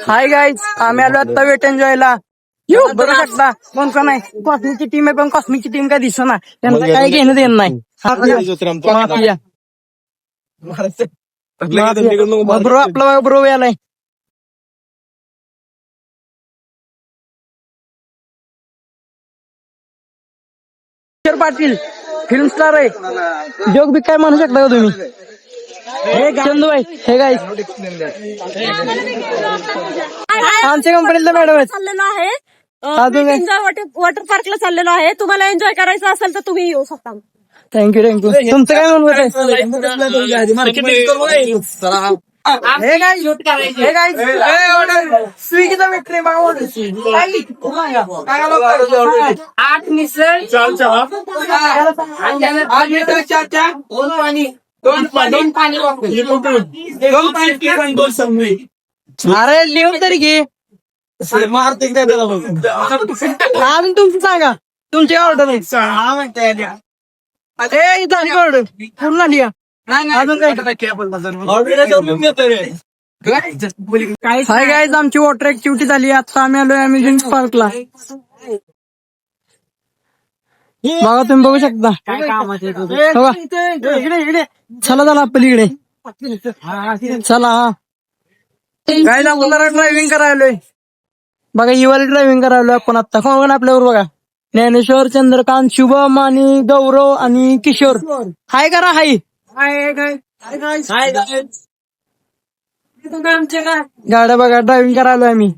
Hi guys, आम्ही आलो आता वेट एन्जॉयला. बघू शकता कोण कोण आहे. कॉस्मिकची टीम आहे, पण कॉस्मिकची टीम काय दिसत नाही. त्यांना काही घेणं देणं नाही. माफिया. ब्रो आपला ब्रो यालाय. किशोर पाटील फिल्म स्टार आहे. जोक बी काय म्हणू शकता का तुम्ही? हे चंदूबाई, हे गाईज आमच्या कंपनीतलं मॅडम आहेत. चाललेलो आहे अजून एन्जॉय वॉटर पार्कला चाललेलो आहे. तुम्हाला एन्जॉय करायचं असेल तर तुम्ही येऊ शकता. Thank you thank you. तुमचं काय म्हणत आहे? हे काय स्विगीचा मित्र आठ मिसळ 2 पाणी 2 पाणी अरे लिहून तरी घे. अजून तुमचं सांगा, तुमची ऑर्डर ऑर्डर पूर्ण लिहा. अजून हाय गाईज, आमची वॉटर ऍक्टिव्हिटी झाली. आता आम्ही आलोय अम्युजमेंट पार्कला. बघा तुम्ही बघू शकता. चला चला पलीकडे चला. हा काय आपल्याला ड्रायव्हिंग करायलोय. बघा इवाली ड्रायव्हिंग करायलोय आपण आता. कोण आपल्यावर बघा, ज्ञानेश्वर, चंद्रकांत, शुभम आणि गौरव आणि किशोर. हाय करा. हाय गाड्या बघा ड्रायव्हिंग करायलोय आम्ही.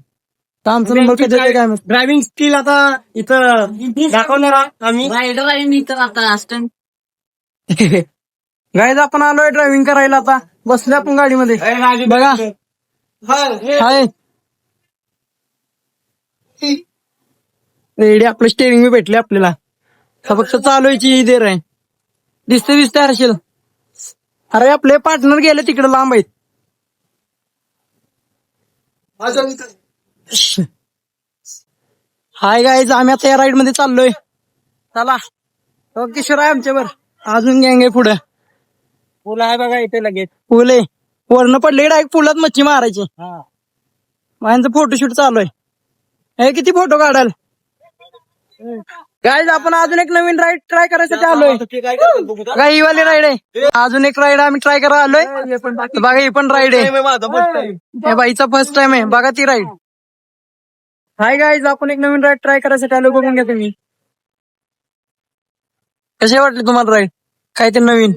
तर आमचा नंबर कधी येते काय माहित. ड्रायव्हिंग स्किल आता इथं दाखवणार आम्ही. रायडर आहे मी तर आता असतं. गाईज आपण आलोय ड्रायव्हिंग करायला. आता बसले आपण गाडीमध्ये. बघा हाय रेडी. आपलं स्टेअरिंग बी भेटले आपल्याला. फक्त चालवायची देर आहे. दिसते हर्षल. अरे आपले पार्टनर गेले तिकडे लांब आहेत. हाय गाईज, आम्ही आता या राईड मध्ये चाललोय. चला किशोर आहे आमच्यावर. अजून गँग आहे पुढे. पूल आहे बघा इथे लगेच. पूल आहे वरनं पडले डायरेक्ट पुलात मच्छी मारायची. माझ्यांचं फोटोशूट चालू आहे. हे किती फोटो काढाल. गाईज आपण अजून एक नवीन राईड ट्राय करायसाठी आलोय. बघा ही वाली राईड आहे. अजून एक राईड आम्ही ट्राय करायला आलोय. बघा ही पण राईड आहे. हे बाईचा फर्स्ट टाइम आहे. बघा ती राईड. हाय गाईज, आपण एक नवीन राईड ट्राय करायसाठी आलो. बघून घ्या तुम्ही. कसे वाटले तुम्हाला राईड? काय ते नवीन